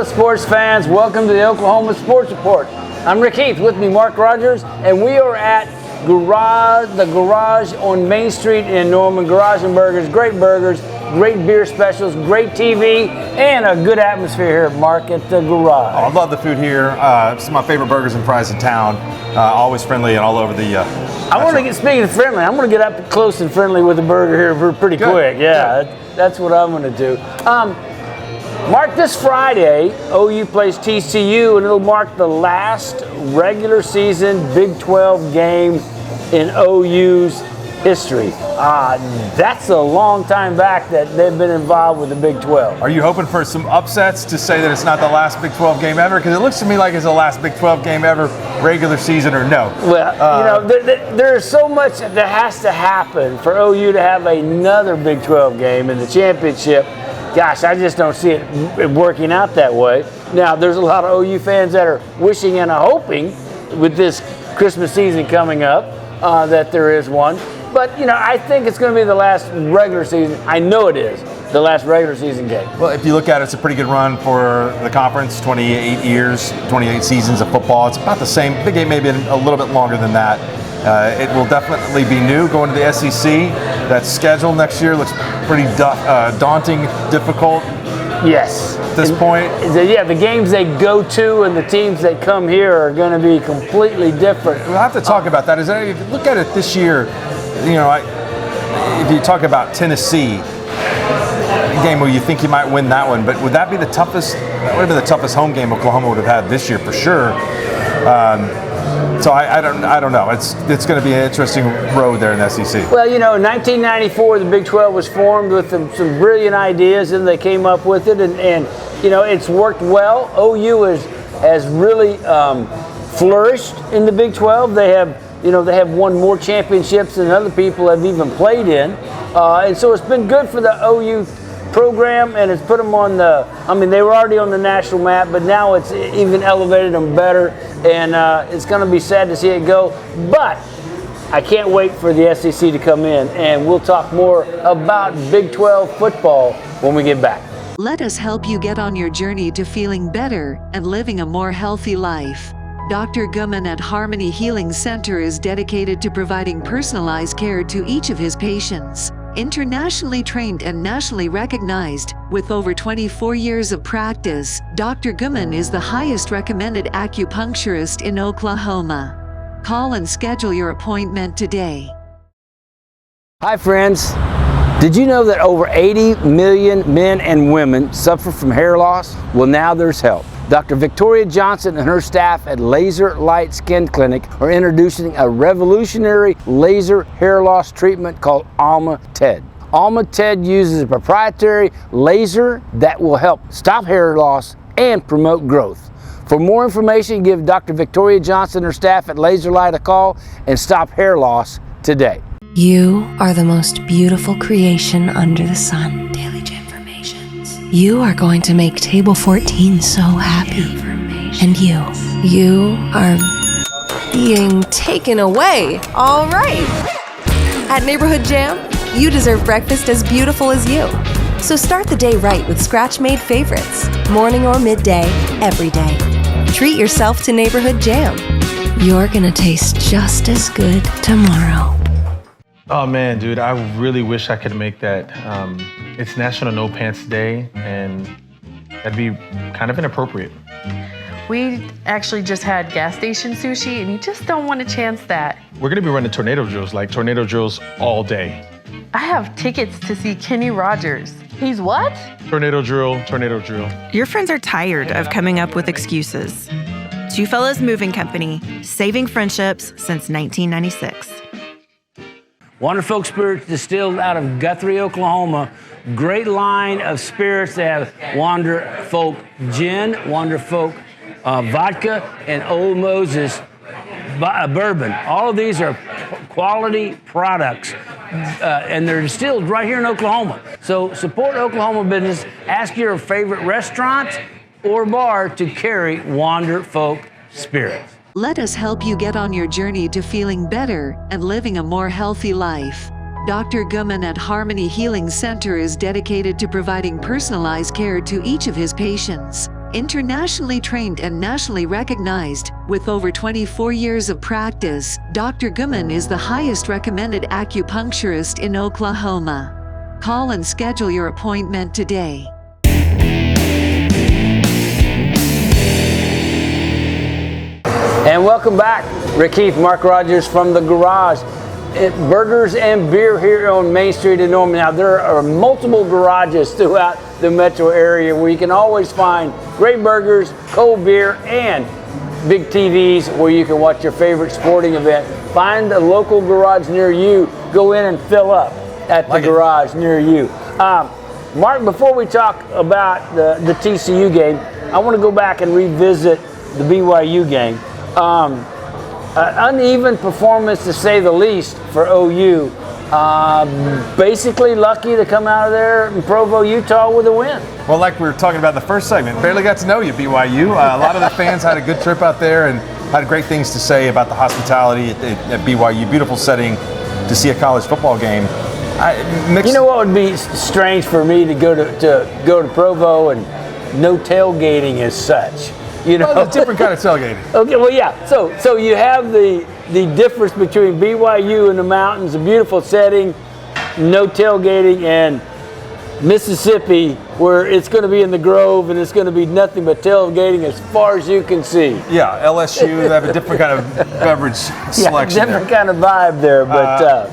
Hello, sports fans. Welcome to the Oklahoma Sports Report. I'm Rick Heath. With me, Mark Rodgers, and we are at the Garage on Main Street in Norman. Garage and Burgers, great beer specials, great TV, and a good atmosphere here, Mark, at the Garage. I love the food here. It's my favorite burgers and fries in town. Always friendly and all over the. Speaking of friendly, I'm going to get up close and friendly with the burger here pretty quick. Yeah, that's what I'm going to do. Mark, this Friday, OU plays TCU, and it'll mark the last regular season Big 12 game in OU's history. That's a long time back that they've been involved with the Big 12. Are you hoping for some upsets to say that it's not the last Big 12 game ever? Because it looks to me like it's the last Big 12 game ever, regular season or no. Well, there's so much that has to happen for OU to have another Big 12 game in the championship. Gosh, I just don't see it working out that way. Now, there's a lot of OU fans that are wishing and hoping with this Christmas season coming up that there is one. But, I think it's going to be the last regular season. I know it is the last regular season game. Well, if you look at it, it's a pretty good run for the conference. 28 years, 28 seasons of football. It's about the same. Big game maybe a little bit longer than that. It will definitely be new going to the SEC. That schedule next year looks pretty daunting, difficult. Yes. At this point. The games they go to and the teams that come here are going to be completely different. We'll have to talk about that. If you look at it this year, if you talk about Tennessee, a game where you think you might win that one, but would that be the toughest? That would have been the toughest home game Oklahoma would have had this year for sure. So I don't know. It's going to be an interesting road there in the SEC. Well, in 1994, the Big 12 was formed with some brilliant ideas, and they came up with it, and it's worked well. OU has really flourished in the Big 12. They have won more championships than other people have even played in, and so it's been good for the OU program, and it's put them on they were already on the national map, but now it's even elevated them better, and it's going to be sad to see it go, but I can't wait for the SEC to come in, and we'll talk more about Big 12 football when we get back. Let us help you get on your journey to feeling better and living a more healthy life. Dr. Gumman at Harmony Healing Center is dedicated to providing personalized care to each of his patients. Internationally trained and nationally recognized, with over 24 years of practice, Dr. Gumman is the highest recommended acupuncturist in Oklahoma. Call and schedule your appointment today. Hi friends, did you know that over 80 million men and women suffer from hair loss? Well, now there's help. Dr. Victoria Johnson and her staff at Laser Light Skin Clinic are introducing a revolutionary laser hair loss treatment called Alma TED. Alma TED uses a proprietary laser that will help stop hair loss and promote growth. For more information, give Dr. Victoria Johnson and her staff at Laser Light a call and stop hair loss today. You are the most beautiful creation under the sun. Daily Gemformations. You are going to make Table 14 so happy. And you are being taken away. All right. At Neighborhood Jam, you deserve breakfast as beautiful as you. So start the day right with scratch-made favorites, morning or midday, every day. Treat yourself to Neighborhood Jam. You're gonna taste just as good tomorrow. Oh man, dude, I really wish I could make that. It's National No Pants Day, and that'd be kind of inappropriate. We actually just had gas station sushi, and you just don't want to chance that. We're gonna be running tornado drills all day. I have tickets to see Kenny Rodgers. He's what? Tornado drill. Your friends are tired of coming up with excuses. Two Fellas Moving Company, saving friendships since 1996. Wonderfolk Spirits distilled out of Guthrie, Oklahoma. Great line of spirits. They have Wonderfolk Gin, Wonderfolk Vodka, and Old Moses Bourbon. All of these are quality products, and they're distilled right here in Oklahoma. So support Oklahoma business. Ask your favorite restaurant or bar to carry Wonderfolk Spirits. Let us help you get on your journey to feeling better and living a more healthy life. Dr. Gumman at Harmony Healing Center is dedicated to providing personalized care to each of his patients. Internationally trained and nationally recognized, with over 24 years of practice, Dr. Gumman is the highest recommended acupuncturist in Oklahoma. Call and schedule your appointment today. And welcome back. Rick Heath, Mark Rodgers from the garage. Burgers and beer here on Main Street in Norman. Now, there are multiple garages throughout the metro area where you can always find great burgers, cold beer, and big TVs where you can watch your favorite sporting event. Find a local garage near you. Go in and fill up at the garage near you. Mark, before we talk about the TCU game, I want to go back and revisit the BYU game. Uneven performance, to say the least, for OU. Basically lucky to come out of there in Provo, Utah with a win. Well, like we were talking about in the first segment, barely got to know you, BYU. A lot of the fans had a good trip out there and had great things to say about the hospitality at BYU. Beautiful setting to see a college football game. You know what would be strange for me to go to Provo and no tailgating as such. You know, well, it's a different kind of tailgating. Okay, well, yeah. So you have the difference between BYU and the mountains, a beautiful setting, no tailgating, and Mississippi, where it's going to be in the Grove and it's going to be nothing but tailgating as far as you can see. Yeah, LSU, they have a different kind of beverage selection. Yeah, different kind of vibe there. But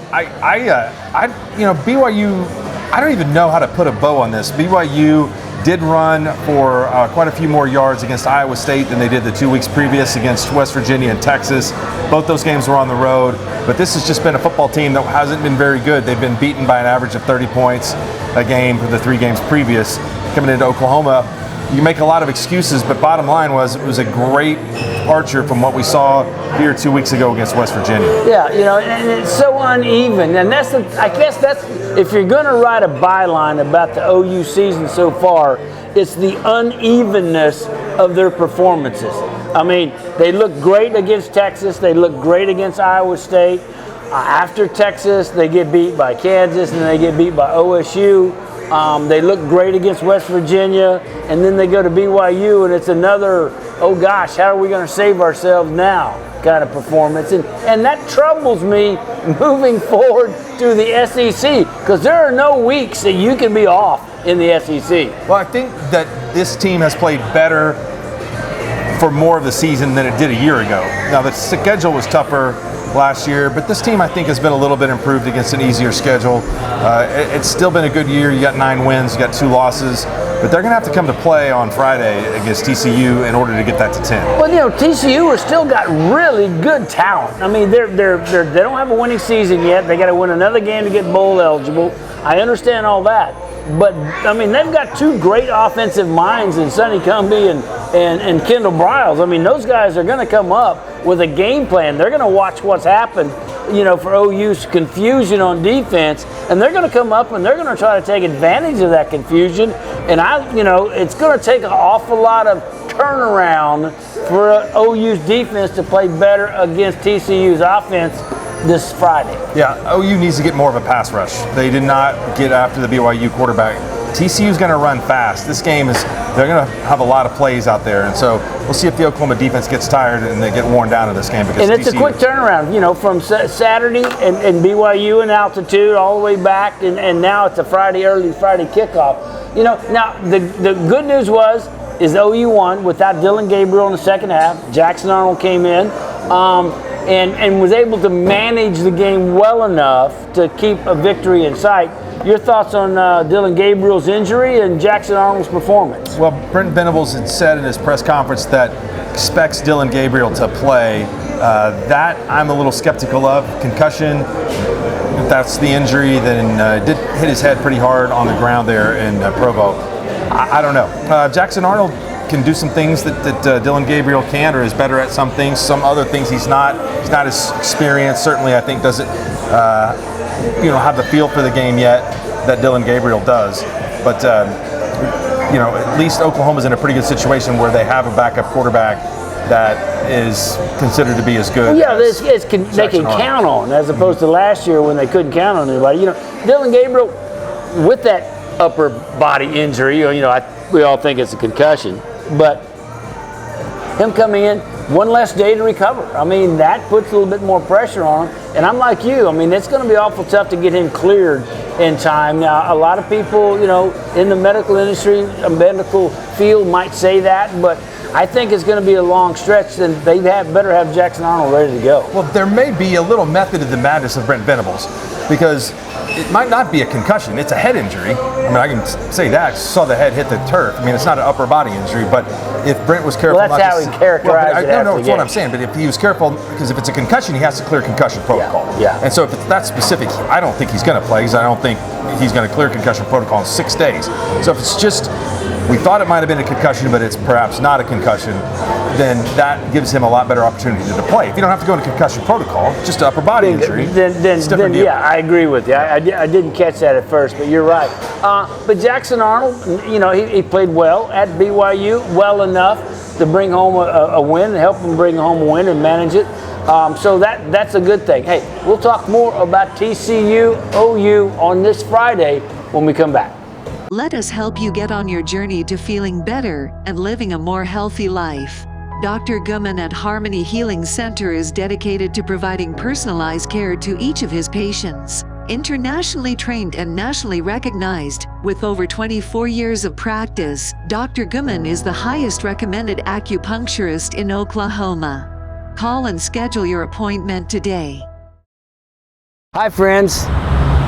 BYU, I don't even know how to put a bow on this. BYU did run for quite a few more yards against Iowa State than they did the 2 weeks previous against West Virginia and Texas. Both those games were on the road, but this has just been a football team that hasn't been very good. They've been beaten by an average of 30 points a game for the 3 games previous. Coming into Oklahoma, you make a lot of excuses, but bottom line was it was a great departure from what we saw here 2 weeks ago against West Virginia. Yeah, and it's so uneven, and I guess that's if you're going to write a byline about the OU season so far, it's the unevenness of their performances. I mean, they look great against Texas, they look great against Iowa State. After Texas, they get beat by Kansas, and they get beat by OSU. They look great against West Virginia, and then they go to BYU, and it's another, oh gosh, how are we going to save ourselves now kind of performance. And that troubles me moving forward to the SEC, because there are no weeks that you can be off in the SEC. Well, I think that this team has played better for more of the season than it did a year ago. Now, the schedule was tougher last year, but this team I think has been a little bit improved against an easier schedule. It's still been a good year. You got 9 wins, you got 2 losses, but they're going to have to come to play on Friday against TCU in order to get that to 10. Well, TCU has still got really good talent. I mean, they don't have a winning season yet. They got to win another game to get bowl eligible. I understand all that. But, I mean, they've got 2 great offensive minds in Sonny Cumbie and Kendall Briles. I mean, those guys are going to come up with a game plan. They're going to watch what's happened, for OU's confusion on defense, and they're going to come up and they're going to try to take advantage of that confusion. And, it's going to take an awful lot of turnaround for OU's defense to play better against TCU's offense this Friday. Yeah, OU needs to get more of a pass rush. They did not get after the BYU quarterback. TCU's going to run fast. This game they're going to have a lot of plays out there, and so we'll see if the Oklahoma defense gets tired and they get worn down in this game. Because and it's TCU, a quick turnaround, from Saturday and BYU in altitude all the way back, and now it's a early Friday kickoff. Now the good news is OU won without Dylan Gabriel in the second half. Jackson Arnold came in. And was able to manage the game well enough to keep a victory in sight. Your thoughts on Dylan Gabriel's injury and Jackson Arnold's performance? Well, Brent Venables had said in his press conference that expects Dylan Gabriel to play. That I'm a little skeptical of. Concussion, if that's the injury, then did hit his head pretty hard on the ground there in Provo. I don't know. Jackson Arnold can do some things that Dylan Gabriel can, or is better at some things. Some other things he's not. He's not as experienced. Certainly, I think doesn't have the feel for the game yet that Dylan Gabriel does. But at least Oklahoma's in a pretty good situation where they have a backup quarterback that is considered to be as good. Yeah, they can count on, as opposed to last year when they couldn't count on anybody. Dylan Gabriel with that upper body injury. We all think it's a concussion. but him coming in, one less day to recover. I mean, that puts a little bit more pressure on him. And I'm like you. I mean, it's going to be awful tough to get him cleared in time. Now, a lot of people, in the medical industry, a medical field might say that, but I think it's going to be a long stretch, and they better have Jackson Arnold ready to go. Well, there may be a little method of the madness of Brent Venables, because it might not be a concussion. It's a head injury. I mean, I can say that. I saw the head hit the turf. I mean, it's not an upper body injury, but if Brent was careful, well, that's how he characterized it. No, that's what I'm saying. But if he was careful, because if it's a concussion, he has to clear concussion protocol. Yeah. And so if it's that specific, I don't think he's going to play, because I don't think he's going to clear concussion protocol in 6 days. So if it's just, we thought it might have been a concussion, but it's perhaps not a concussion, then that gives him a lot better opportunity to play. If you don't have to go into concussion protocol, just an upper body injury, then yeah, I agree with you. I didn't catch that at first, but you're right. But Jackson Arnold, he played well at BYU, well enough to bring home a win, help him bring home a win and manage it. So that's a good thing. Hey, we'll talk more about TCU OU on this Friday when we come back. Let us help you get on your journey to feeling better and living a more healthy life. Dr. Gumman at Harmony Healing Center is dedicated to providing personalized care to each of his patients. Internationally trained and nationally recognized, with over 24 years of practice, Dr. Gumman is the highest recommended acupuncturist in Oklahoma. Call and schedule your appointment today. Hi friends.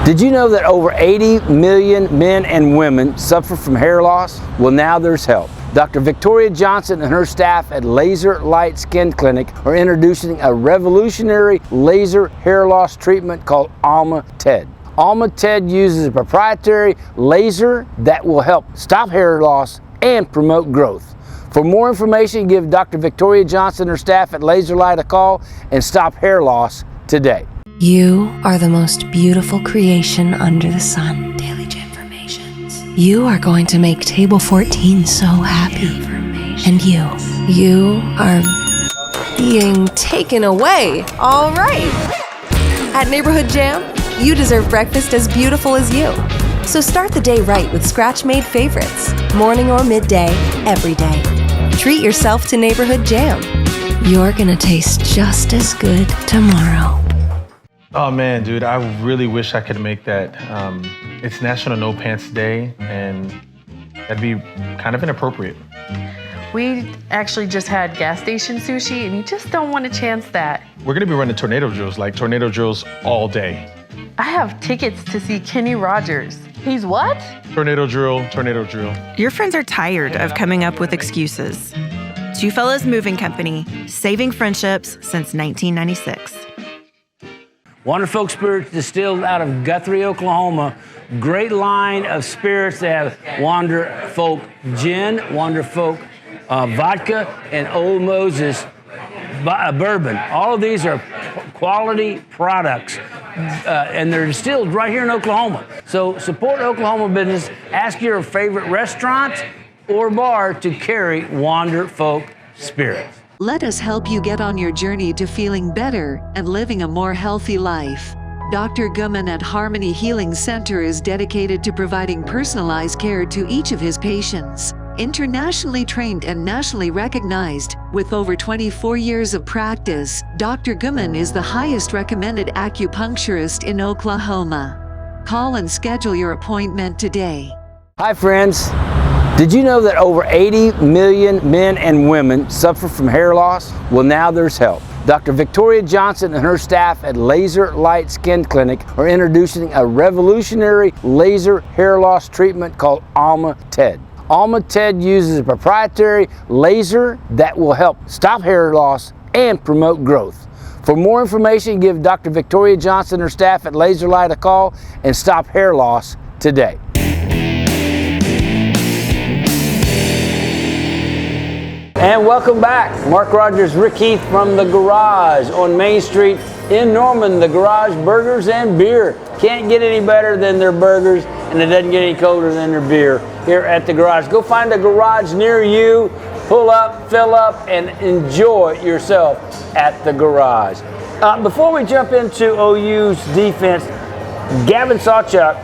Did you know that over 80 million men and women suffer from hair loss? Well, now there's help. Dr. Victoria Johnson and her staff at Laser Light Skin Clinic are introducing a revolutionary laser hair loss treatment called Alma TED. Alma TED uses a proprietary laser that will help stop hair loss and promote growth. For more information, give Dr. Victoria Johnson and her staff at Laser Light a call and stop hair loss today. You are the most beautiful creation under the sun. Daily Informations. You are going to make Table 14 so happy. And you are being taken away. All right. At Neighborhood Jam, you deserve breakfast as beautiful as you. So start the day right with scratch-made favorites, morning or midday, every day. Treat yourself to Neighborhood Jam. You're gonna taste just as good tomorrow. Oh man, dude, I really wish I could make that. It's National No Pants Day, and that'd be kind of inappropriate. We actually just had gas station sushi, and you just don't want to chance that. We're gonna be running tornado drills all day. I have tickets to see Kenny Rodgers. He's what? Tornado drill. Your friends are tired of coming up with excuses. Two Fellas Moving Company, saving friendships since 1996. Wander Folk Spirits distilled out of Guthrie, Oklahoma. Great line of spirits. They have Wander Folk Gin, Wander Folk Vodka, and Old Moses Bourbon. All of these are quality products, and they're distilled right here in Oklahoma. So support Oklahoma business. Ask your favorite restaurant or bar to carry Wander Folk Spirits. Let us help you get on your journey to feeling better and living a more healthy life. Dr. Gumman at Harmony Healing Center is dedicated to providing personalized care to each of his patients. Internationally trained and nationally recognized, with over 24 years of practice, Dr. Gumman is the highest recommended acupuncturist in Oklahoma. Call and schedule your appointment today. Hi friends. Did you know that over 80 million men and women suffer from hair loss? Well, now there's help. Dr. Victoria Johnson and her staff at Laser Light Skin Clinic are introducing a revolutionary laser hair loss treatment called Alma TED. Alma TED uses a proprietary laser that will help stop hair loss and promote growth. For more information, give Dr. Victoria Johnson and her staff at Laser Light a call and stop hair loss today. And welcome back. Mark Rodgers, Rick Heath from The Garage on Main Street in Norman. The Garage Burgers and Beer. Can't get any better than their burgers, and it doesn't get any colder than their beer here at The Garage. Go find a garage near you, pull up, fill up, and enjoy yourself at The Garage. Before we jump into OU's defense, Gavin Sawchuk,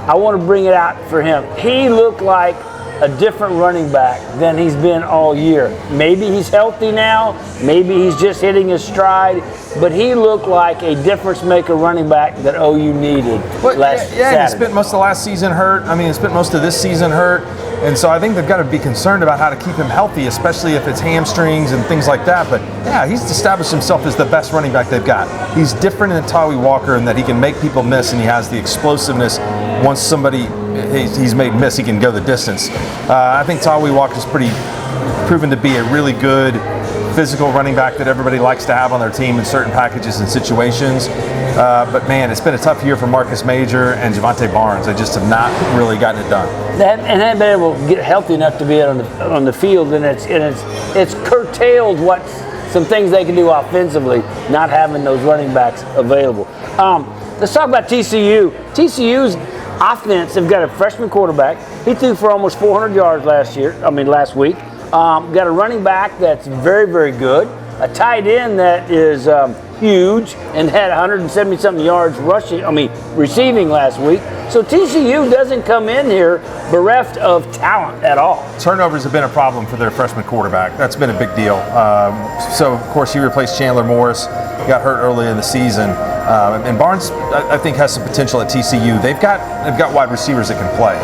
I want to bring it out for him. He looked like a different running back than he's been all year. Maybe he's healthy now, maybe he's just hitting his stride, but he looked like a difference maker running back that OU needed last Saturday. He spent most of the last season hurt. I mean, he spent most of this season hurt. And so I think they've got to be concerned about how to keep him healthy, especially if it's hamstrings and things like that. But yeah, he's established himself as the best running back they've got. He's different than Tawi Walker in that he can make people miss, and he has the explosiveness. Once somebody he's made miss, he can go the distance. I think Tawi Walker's proven to be a really good physical running back that everybody likes to have on their team in certain packages and situations. But man, it's been a tough year for Marcus Major and Javante Barnes. They just have not really gotten it done. And haven't been able to get healthy enough to be on the field, and it's curtailed some things they can do offensively, not having those running backs available. Let's talk about TCU. TCU's offense have got a freshman quarterback. He threw for almost 400 yards last week. Got a running back that's very, very good. A tight end that is huge and had 170-something yards receiving last week. So TCU doesn't come in here bereft of talent at all. Turnovers have been a problem for their freshman quarterback. That's been a big deal. So, of course, he replaced Chandler Morris. He got hurt early in the season. And Barnes, I think, has some potential at TCU. They've got wide receivers that can play.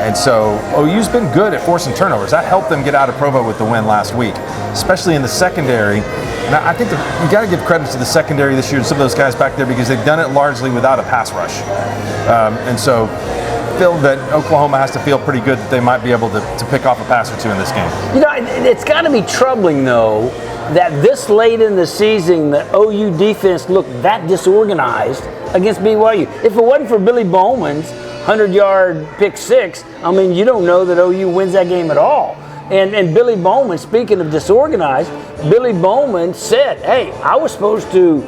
And so OU's been good at forcing turnovers. That helped them get out of Provo with the win last week, especially in the secondary. And I think you got to give credit to the secondary this year and some of those guys back there because they've done it largely without a pass rush. And so feel that Oklahoma has to feel pretty good that they might be able to pick off a pass or two in this game. You know, it's got to be troubling, though, that this late in the season the OU defense looked that disorganized against BYU. If it wasn't for Billy Bowman's 100-yard pick six, you don't know that OU wins that game at all. And Billy Bowman, speaking of disorganized, Billy Bowman said, hey, I was supposed to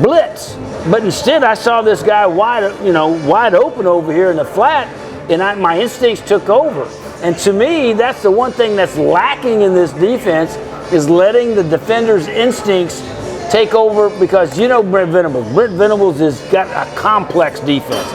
blitz, but instead I saw this guy wide open over here in the flat, and my instincts took over. And to me, that's the one thing that's lacking in this defense is letting the defender's instincts take over, because Brent Venables. Brent Venables has got a complex defense.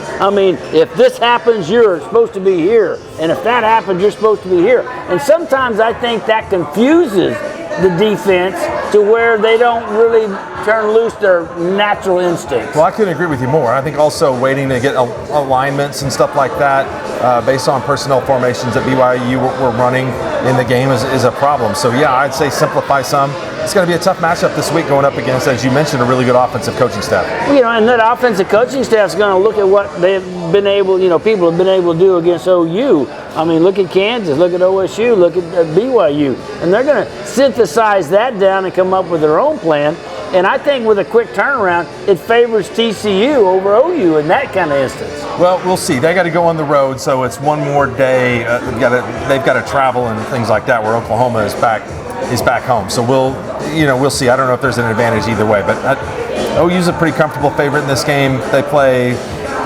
If this happens, you're supposed to be here. And if that happens, you're supposed to be here. And sometimes I think that confuses the defense to where they don't really turn loose their natural instincts. Well, I couldn't agree with you more. I think also waiting to get alignments and stuff like that based on personnel formations that BYU were running in the game is a problem. So, yeah, I'd say simplify some. It's going to be a tough matchup this week going up against, as you mentioned, a really good offensive coaching staff. And that offensive coaching staff is going to look at what they've been able, people have been able to do against OU. Look at Kansas, look at OSU, look at BYU. And they're going to synthesize that down and come up with their own plan. And I think with a quick turnaround, it favors TCU over OU in that kind of instance. Well, we'll see. They got to go on the road, so it's one more day. They've got to travel and things like that, where Oklahoma is back home. So we'll see. I don't know if there's an advantage either way, but OU's a pretty comfortable favorite in this game. They play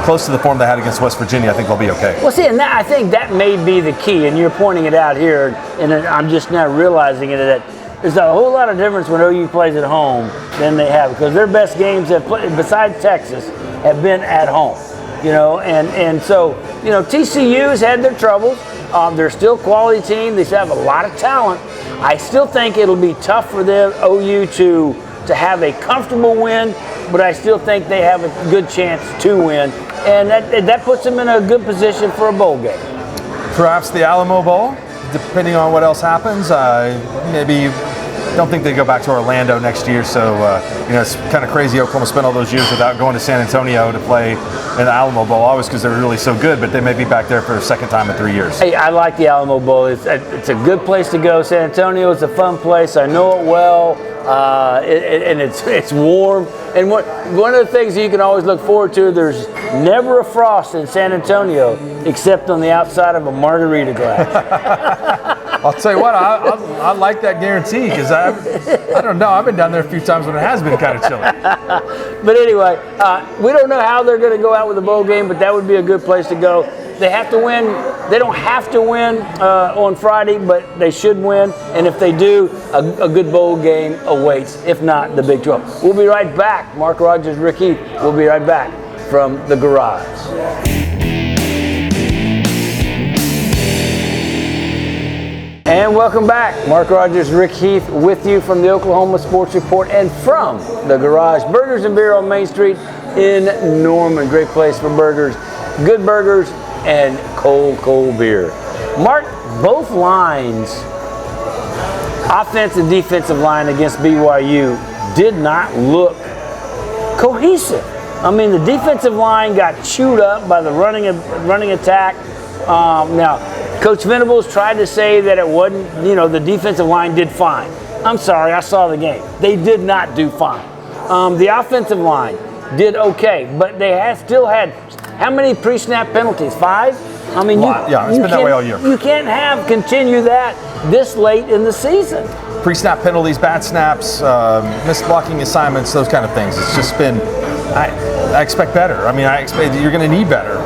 close to the form they had against West Virginia. I think they'll be okay. Well, see, and I think that may be the key, and you're pointing it out here, and I'm just now realizing it, that there's a whole lot of difference when OU plays at home than they have, because their best games besides Texas have been at home. And so TCU's had their troubles. They're still a quality team. They still have a lot of talent. I still think it'll be tough for them, OU, to have a comfortable win, but I still think they have a good chance to win, and that puts them in a good position for a bowl game. Perhaps the Alamo Bowl, depending on what else happens. Maybe don't think they go back to Orlando next year, so it's kind of crazy Oklahoma spent all those years without going to San Antonio to play in the Alamo Bowl, always because they're really so good, but they may be back there for a second time in 3 years. Hey, I like the Alamo Bowl. It's a good place to go. San Antonio is a fun place. I know it well, and it's warm. And one of the things you can always look forward to, there's never a frost in San Antonio except on the outside of a margarita glass. I'll tell you what, I like that guarantee, because I don't know. I've been down there a few times when it has been kind of chilly. But anyway, we don't know how they're going to go out with the bowl game, but that would be a good place to go. They have to win. They don't have to win on Friday, but they should win. And if they do, a good bowl game awaits, if not the Big 12. We'll be right back. Mark Rodgers, Rick Heath. We'll be right back from the garage. And welcome back. Mark Rodgers, Rick Heath with you from the Oklahoma Sports Report and from the Garage Burgers and Beer on Main Street in Norman. Great place for burgers, good burgers, and cold beer. Mark, both lines, offensive and defensive line against BYU, did not look cohesive. I mean, the defensive line got chewed up by the running attack. Now, Coach Venables tried to say that it wasn't, the defensive line did fine. I'm sorry, I saw the game. They did not do fine. The offensive line did okay, but they still had, how many pre-snap penalties? 5? I mean, it's been that way all year. You can't continue that this late in the season. Pre-snap penalties, bad snaps, missed blocking assignments, those kind of things. It's just been, I expect better. I mean, I expect you're going to need better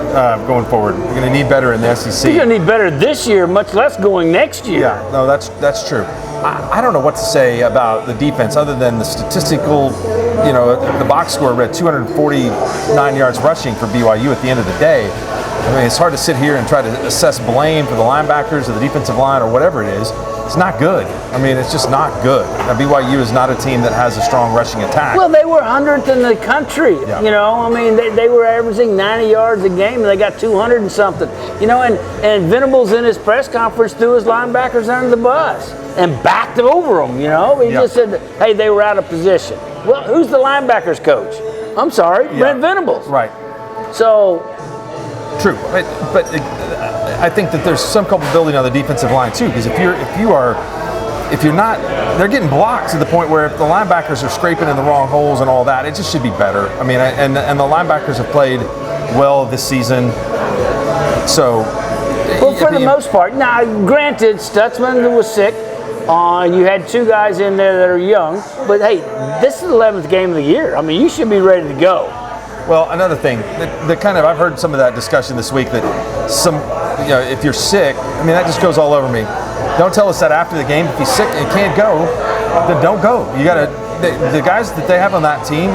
going forward. You're going to need better in the SEC. You're going to need better this year, much less going next year. Yeah, no, that's true. I don't know what to say about the defense other than the statistical, the box score read 249 yards rushing for BYU at the end of the day. I mean, it's hard to sit here and try to assess blame for the linebackers or the defensive line or whatever it is. It's not good. I mean, it's just not good. Now, BYU is not a team that has a strong rushing attack. Well, they were 100th in the country. Yeah. I mean, they were averaging 90 yards a game, and they got 200 and something. And Venables in his press conference threw his linebackers under the bus and backed over them, He just said, hey, they were out of position. Well, who's the linebackers coach? I'm sorry, Brent Venables. Right. So. True, but I think that there's some culpability on the defensive line too, because if you're not, they're getting blocked to the point where if the linebackers are scraping in the wrong holes and all that, it just should be better. I mean, and the linebackers have played well this season, so. Well, for the most part. Now, granted, Stutzman was sick. You had 2 guys in there that are young, but hey, this is the 11th game of the year. I mean, you should be ready to go. Well, another thing, I've heard some of that discussion this week that if you're sick, I mean, that just goes all over me. Don't tell us that after the game. If he's sick and can't go, then don't go. You got to. The guys that they have on that team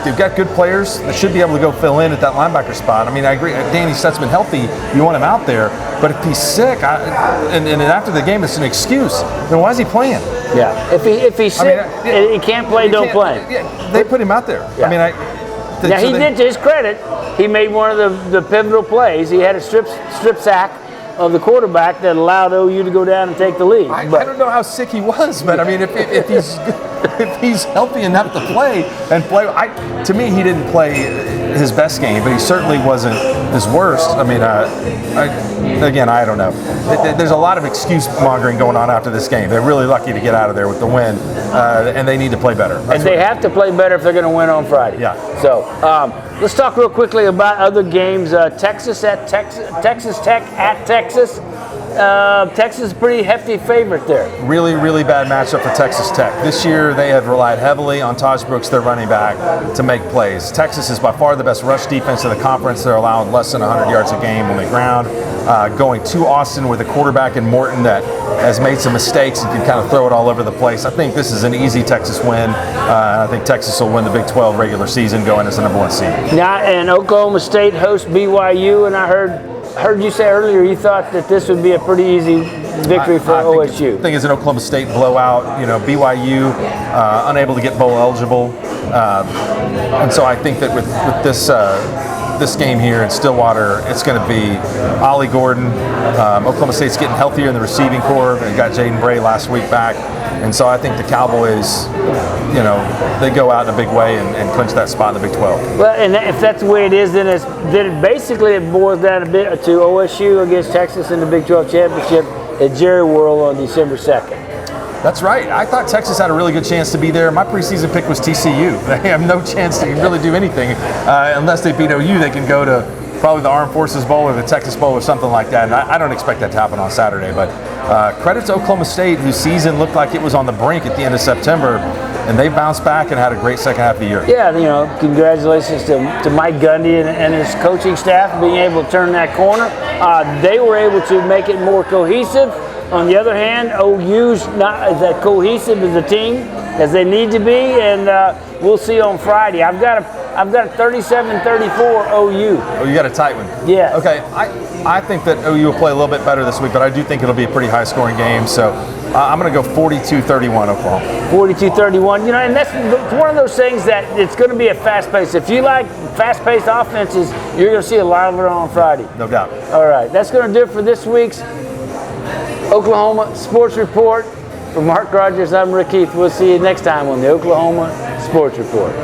they've got good players that should be able to go fill in at that linebacker spot. I mean, I agree. Danny Stutzman healthy, you want him out there, but if he's sick, and after the game it's an excuse, then why is he playing? Yeah, if he's sick, he can't play. Don't play. Yeah, they put him out there. Yeah. I mean, Now, he did, to his credit, he made one of the pivotal plays. He had a strip sack of the quarterback that allowed OU to go down and take the lead. I don't know how sick he was, but I mean, if he's healthy enough to play, to me, he didn't play his best game, but he certainly wasn't his worst. I mean, I don't know. There's a lot of excuse mongering going on after this game. They're really lucky to get out of there with the win, and they need to play better. And they have to play better if they're going to win on Friday. Yeah. So let's talk real quickly about other games. Texas Tech at Texas. Texas is a pretty hefty favorite there. Really, really bad matchup for Texas Tech. This year, they have relied heavily on Taj Brooks, their running back, to make plays. Texas is by far the best rush defense in the conference. They're allowing less than 100 yards a game on the ground. Going to Austin with a quarterback in Morton that has made some mistakes and can kind of throw it all over the place. I think this is an easy Texas win. I think Texas will win the Big 12 regular season, going as the #1 seed. Now, and Oklahoma State hosts BYU, and I heard you say earlier you thought that this would be a pretty easy victory for OSU. I think it's an Oklahoma State blowout. BYU unable to get bowl eligible, and so I think that with this game here in Stillwater, it's going to be Ollie Gordon. Oklahoma State's getting healthier in the receiving corps. They got Jaden Bray last week back, and so I think the Cowboys, they go out in a big way and clinch that spot in the Big 12. Well, and if that's the way it is, then it boils down a bit to OSU against Texas in the Big 12 championship at Jerry World on December 2nd. That's right. I thought Texas had a really good chance to be there. My preseason pick was TCU. They have no chance to really do anything unless they beat OU. They can go to probably the Armed Forces Bowl or the Texas Bowl or something like that. And I don't expect that to happen on Saturday. But credit to Oklahoma State, whose season looked like it was on the brink at the end of September. And they bounced back and had a great second half of the year. Yeah, congratulations to Mike Gundy and his coaching staff being able to turn that corner. They were able to make it more cohesive. On the other hand, OU's not as that cohesive as a team as they need to be, and we'll see on Friday. I've got I've got 37-34 OU. Oh, you got a tight one. Yes. Okay, I think that OU will play a little bit better this week, but I do think it'll be a pretty high-scoring game. So I'm going to go 42-31 Oklahoma. 42-31. You know, and that's one of those things that it's going to be a fast pace. If you like fast-paced offenses, you're going to see a lot of it on Friday. No doubt. All right, that's going to do it for this week's Oklahoma Sports Report. For Mark Rodgers, I'm Rick Heath. We'll see you next time on the Oklahoma Sports Report.